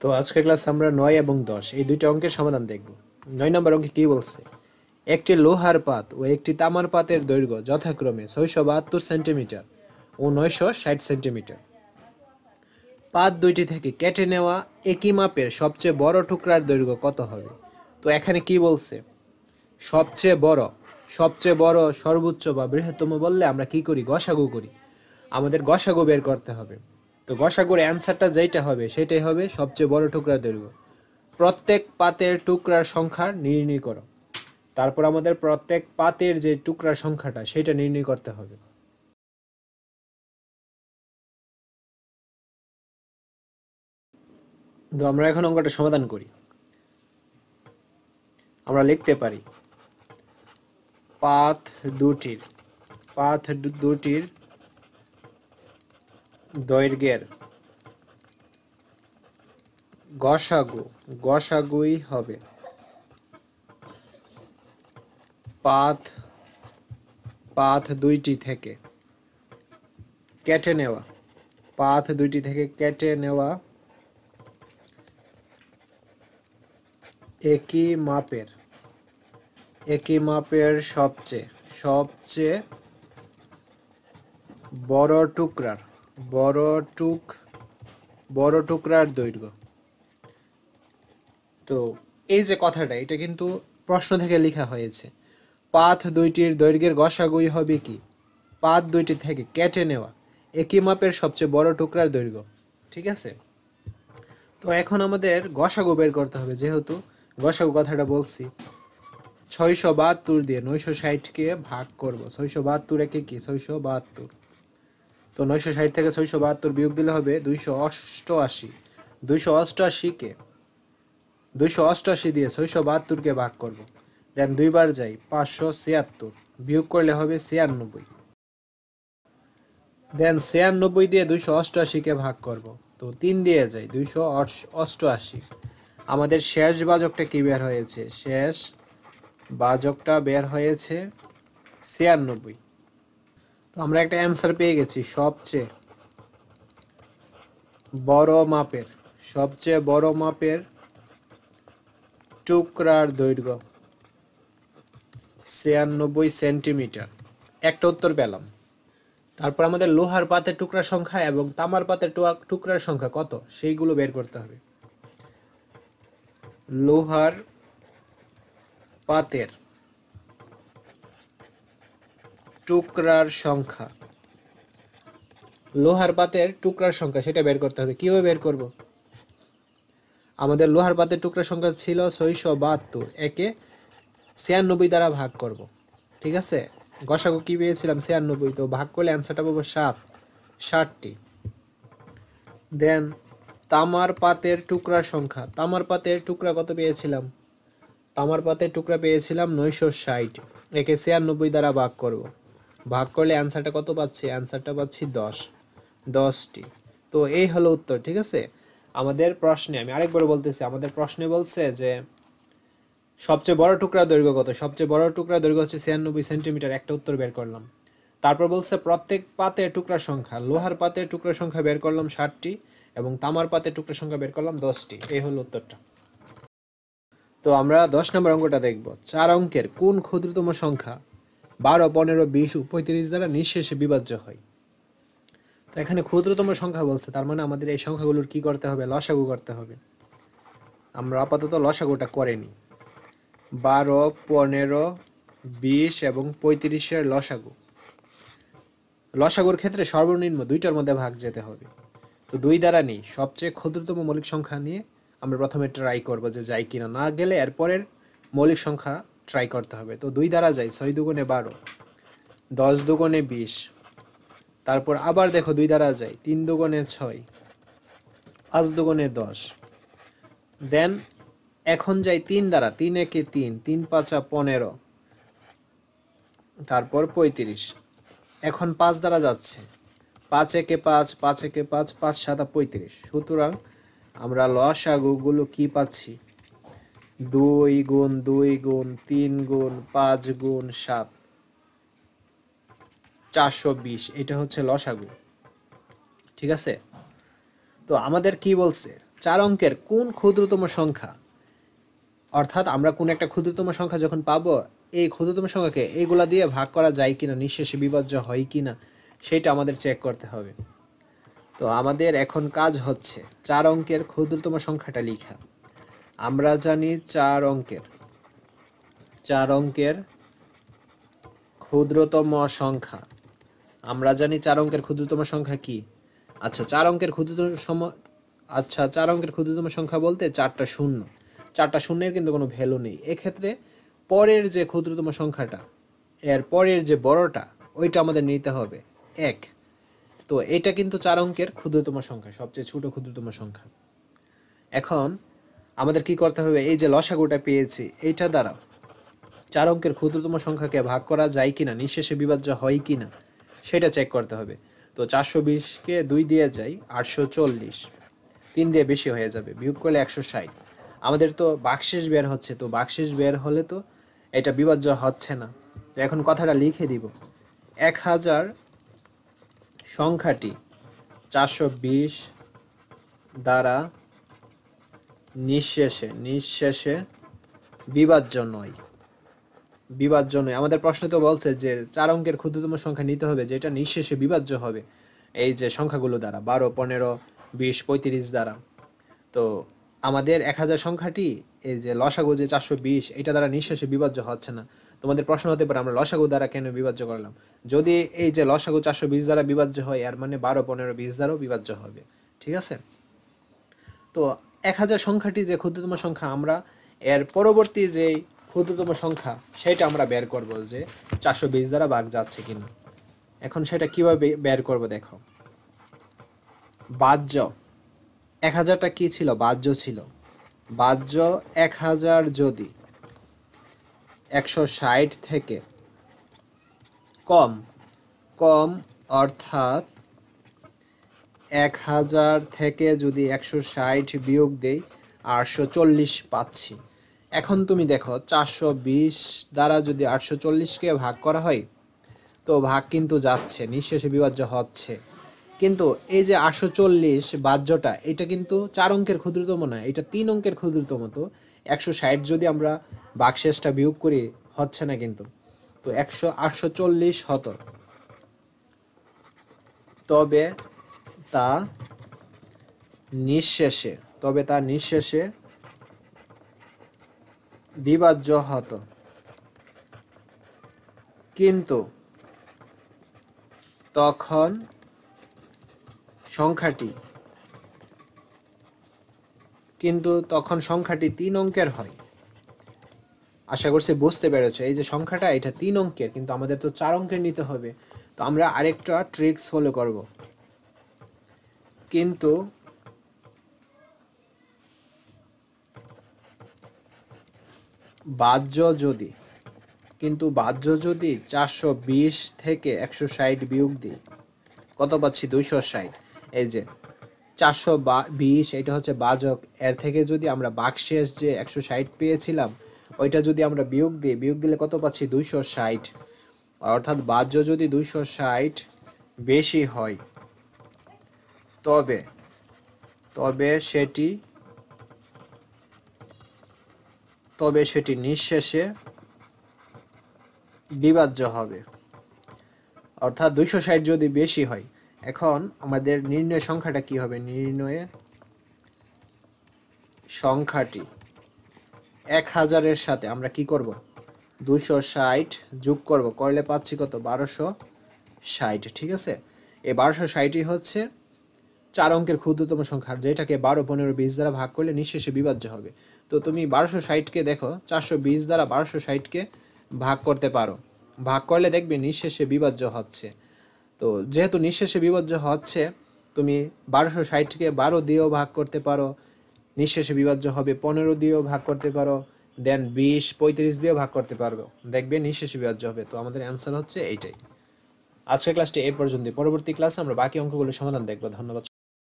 তো আজকের ক্লাস আমরা ৯ এবং ১০ এই দুইটা অঙ্কের সমাধান দেখব। ৯ নম্বর অঙ্কে কি বলছে? একটি লোহার পাত ও একটি তামার পাতের দৈর্ঘ্য যথাক্রমে ৬৭২ সেন্টিমিটার ও ৯৬০ সেন্টিমিটার। পাত দুইটি থেকে কেটে নেওয়া একই মাপের সবচেয়ে বড় টুকরার দৈর্ঘ্য কত হবে? তো এখানে কি বলছে? সবচেয়ে বড় সর্বোচ্চ বা বৃহত্তম বললে আমরা কি করি? গসাগু করি। আমাদের গসাগু বের করতে হবে। তো গসাগুর অ্যান্সারটা যেটা হবে সেটাই হবে সবচেয়ে বড় টুকরার দৈর্ঘ্য। প্রত্যেক পাতের টুকরার সংখ্যা নির্ণয় করো। তারপর আমাদের প্রত্যেক পাতের যে টুকরার সংখ্যাটা সেটা নির্ণয় করতে হবে। তো আমরা এখন অঙ্কটা সমাধান করি। আমরা লিখতে পারি পাত দুটির দৈর্ঘ্যের গসাগুই হবে পাত দুইটি থেকে কেটে নেওয়া একই মাপের সবচেয়ে বড় টুকরার দৈর্ঘ্য। তো এই যে কথাটা, এটা কিন্তু প্রশ্ন থেকে লেখা হয়েছে। পাত দুইটির দৈর্ঘ্যের গসাগুই হবে কি? পাত দুইটি থেকে কেটে নেওয়া একই মাপের সবচেয়ে বড় টুকরার দৈর্ঘ্য। ঠিক আছে? তো এখন আমাদের গসাগু বের করতে হবে, যেহেতু গসাগু কথাটা বলছি। ৬৭২ দিয়ে ৯৬০কে ভাগ করব। ৬৭২ একে কি? ৬৭২। তো ৯৬০ থেকে ৬৭২ বিয়োগ দিলে হবে ২৮৮। ২৮৮ দিয়ে ৬৭২কে ভাগ করব। দেন দুইবার যাই ৫৭৬ বিয়োগ করলে হবে ৯৬। দেন ৯৬ দিয়ে ২৮৮কে ভাগ করব। তো ৩ দিয়ে যাই ২৮৮। আমাদের শেষ ভাজকটা কি বের হয়েছে? শেষ ভাজকটা বের হয়েছে ৯৬। তো আমরা একটা অ্যান্সার পেয়ে গেছি। সবচেয়ে বড় মাপের টুকরার দৈর্ঘ্য ৯৬ সেন্টিমিটার। একটা উত্তর পেলাম। তারপর আমাদের লোহার পাতের টুকরার সংখ্যা এবং তামার পাতের টুকরার সংখ্যা কত সেইগুলো বের করতে হবে। লোহার পাতের টুকরার সংখ্যা সেটা বের করতে হবে। কিভাবে বের করব? আমাদের লোহার পাতের টুকরার সংখ্যা ছিল ৬৭২, একে ৯৬ দ্বারা ভাগ করব। ঠিক আছে? গসাগু কি পেয়েছিলাম? ৯৬। তো ভাগ করলে অ্যান্সারটা পাবো ৬০টি। দেন তামার পাতের টুকরার সংখ্যা। তামার পাতের টুকরা কত পেয়েছিলাম? তামার পাতের টুকরা পেয়েছিলাম ৯৬০। একে ৯৬ দ্বারা ভাগ করব। ভাগ করলে অ্যান্সারটা কত পাচ্ছি? অ্যান্সারটা পাচ্ছি ১০টি। তো এই হলো উত্তর। ঠিক আছে? আমাদের প্রশ্নে, আমি আরেকবার বলতেছি, আমাদের প্রশ্নে বলছে যে সবচেয়ে বড় টুকরার দৈর্ঘ্য কত? সবচেয়ে বড় টুকরার দৈর্ঘ্য হচ্ছে ৯৬ সেন্টিমিটার। একটা উত্তর বের করলাম। তারপর বলছে প্রত্যেক পাতের টুকরার সংখ্যা। লোহার পাতের টুকরার সংখ্যা বের করলাম ৬০টি এবং তামার পাতের টুকরার সংখ্যা বের করলাম ১০টি। এই হলো উত্তরটা। তো আমরা ১০ নম্বর অঙ্কটা দেখব। ৪ অঙ্কের কোন ক্ষুদ্রতম সংখ্যা ১২, ১৫, ২০ ও ৩৫ দ্বারা নিঃশেষে বিভাজ্য হয়? তো এখানে ক্ষুদ্রতম সংখ্যা বলছে, তার মানে আমাদের এই সংখ্যাগুলোর কি করতে হবে? লসাগু করতে হবে। আমরা আপাতত লসাগুটা করে নিই। ১২, ১৫, ২০ এবং ৩৫-এর লসাগুর ক্ষেত্রে সর্বনিম্ন দুইটার মধ্যে ভাগ যেতে হবে। তো ২ দ্বারা নিই, সবচেয়ে ক্ষুদ্রতম মৌলিক সংখ্যা নিয়ে আমরা প্রথমে ট্রাই করব যে যাই কিনা। না গেলে এরপরের মৌলিক সংখ্যা ট্রাই করতে হবে। তো ২ দ্বারা যাই, ৬ দুগুণে ১২, ১০ দুগুণে ২০। তারপর আবার দেখো ২ দ্বারা যাই, ৩ দুগুণে ৬, ৫ দুগুণে ১০। দেন এখন যাই ৩ দ্বারা, ৩ একে ৩, ৩ পাঁচা ১৫, তারপর ৩৫। এখন ৫ দ্বারা যাচ্ছে, ৫ একে ৫, ৫ একে ৫, ৫ সাতা ৩৫। সুতরাং আমরা লসাগুগুলো কি পাচ্ছি? ২ গুণ ২ গুণ ৩ গুণ ৫ গুণ ৭, ৪২০। এটা হচ্ছে লসাগু। ঠিক আছে? তো আমাদের কি বলছে? 4 অঙ্কের কোন ক্ষুদ্রতম সংখ্যা, অর্থাৎ আমরা কোন একটা ক্ষুদ্রতম সংখ্যা যখন পাবো এই ক্ষুদ্রতম সংখ্যাকে এইগুলা দিয়ে ভাগ করা যায় কিনা, নিঃশেষে বিভাজ্য হয় কিনা সেটা আমাদের চেক করতে হবে। তো আমাদের এখন কাজ হচ্ছে 4 অঙ্কের ক্ষুদ্রতম সংখ্যাটা লেখা। আমরা জানি 4 অঙ্কের ক্ষুদ্রতম সংখ্যা, আমরা জানি 4 অঙ্কের ক্ষুদ্রতম সংখ্যা কি। আচ্ছা 4 অঙ্কের ক্ষুদ্রতম সংখ্যা বলতে 4টা শূন্য, 4টা শূন্যের কিন্তু কোনো ভ্যালু নেই। এক্ষেত্রে পরের যে ক্ষুদ্রতম সংখ্যাটা, এর পরের যে বড়টা, ওইটা আমাদের নিতে হবে 1। তো এটা কিন্তু 4 অঙ্কের ক্ষুদ্রতম সংখ্যা, সবচেয়ে ছোট ক্ষুদ্রতম সংখ্যা। এখন আমাদের কি করতে হবে, এই যে লসাগুটা পেয়েছি এইটা দ্বারা 4 অঙ্কের ক্ষুদ্রতম সংখ্যাকে ভাগ করা যায় কিনা, নিঃশেষে বিভাজ্য হয় কিনা সেটা চেক করতে হবে। তো 420কে 2 দিয়ে যাই 840, 3 দিয়ে বেশি হয়ে যাবে, বিয়োগ করলে 160। আমাদের তো ভাগশেষ বের হচ্ছে, তো ভাগশেষ বের হলে তো এটা বিভাজ্য হচ্ছে না। তো এখন কথাটা লিখে দিব, 1000 সংখ্যাটি 420 দ্বারা নিঃশেষে বিভাজ্য নয়। আমাদের প্রশ্নে তো বলছে যে 4 অঙ্কের ক্ষুদ্রতম সংখ্যা নিতে হবে যেটা নিঃশেষে বিভাজ্য হবে এই যে সংখ্যাগুলো দ্বারা, 12, 15, 20, 35 দ্বারা। তো আমাদের 1000 সংখ্যাটি এই যে লসাগু যে 420 এটা দ্বারা নিঃশেষে বিভাজ্য হচ্ছে না। তোমাদের প্রশ্ন হতে পারে আমরা লসাগু দ্বারা কেন বিভাজ্য করলাম। যদি এই যে লসাগু 420 দ্বারা বিভাজ্য হয়, এর মানে 12, 15, 20 দ্বারাও বিভাজ্য হবে। ঠিক আছে। তো 1000 সংখ্যাটি যে ক্ষুদ্রতম সংখ্যা, আমরা এর পরবর্তী যে ক্ষুদ্রতম সংখ্যা সেটা আমরা বের করব যে 420 দ্বারা ভাগ যাচ্ছে কিনা। এখন সেটা কিভাবে বের করব দেখো, বাহ্য 1000টা কি ছিল, বাহ্য ছিল। বাহ্য 1000 যদি 160 থেকে কম অর্থাৎ 1000 থেকে যদি 160 বিয়োগ দেই 840 পাচ্ছি। এখন তুমি দেখো 420 দ্বারা যদি 840কে ভাগ করা হয় তো ভাগ কিন্তু যাচ্ছে, নিঃশেষে বিভাজ্য হচ্ছে। কিন্তু এই যে 840 বাহ্যটা এটা কিন্তু 4 অঙ্কের ক্ষুদ্রতম না, এটা 3 অঙ্কের ক্ষুদ্রতম। তো 160 যদি আমরা ভাগশেষটা বিয়োগ করি হচ্ছে না কিন্তু। তো 840 হতো, তবে তা নিঃশেষে বিভাজ্য হতো। কিন্তু তখন সংখ্যাটি 3 অঙ্কের হয়। আশা করছি বুঝতে পেরেছো। এই যে সংখ্যাটা এটা 3 অঙ্কের, কিন্তু আমাদের তো 4 অঙ্কের নিতে হবে। তো আমরা আরেকটা ট্রিক্স ফলো করব। কিন্তু বাহ্য যদি 420 থেকে 160 বিয়োগ দিই কত পাচ্ছি, 260। এই যে 420 এটা হচ্ছে ভাজক, এর থেকে যদি আমরা ভাগশেষ যে 160 পেয়েছিলাম ওইটা যদি আমরা বিয়োগ দিলে কত পাচ্ছি, 260। অর্থাৎ বাহ্য যদি 260 বেশি হয় তবে সেটি নিঃশেষে বিভাজ্য হবে। অর্থাৎ 260 যদি বেশি হয়। এখন আমাদের নির্ণয় সংখ্যাটা কি হবে, নির্ণয়ের সংখ্যাটি 1000-এর সাথে আমরা কি করব, 260 যোগ করব, করলে পাচ্ছি কত, 1260। ঠিক আছে। এই 1260ই হচ্ছে 4 অঙ্কের ক্ষুদ্রতম সংখ্যা, যেটাকে 12, 15, 20 দ্বারা ভাগ করলে নিঃশেষে বিভাজ্য হবে। তো তুমি 1260কে দেখো 420 দ্বারা 1260কে ভাগ করতে পারো, ভাগ করলে দেখবে নিঃশেষে বিভাজ্য হচ্ছে। তো যেহেতু নিঃশেষে বিভাজ্য হচ্ছে, তুমি 1260কে 12 দিয়েও ভাগ করতে পারো, নিঃশেষে বিভাজ্য হবে। 15 দিয়েও ভাগ করতে পারো, দেন 20, 35 দিয়েও ভাগ করতে পারবে, দেখবে নিঃশেষে বিভাজ্য হবে। তো আমাদের অ্যান্সার হচ্ছে এইটাই। আজকের ক্লাসটি এই পর্যন্ত। পরবর্তী ক্লাসে আমরা বাকি অঙ্কগুলো সমাধান দেখব। ধন্যবাদ।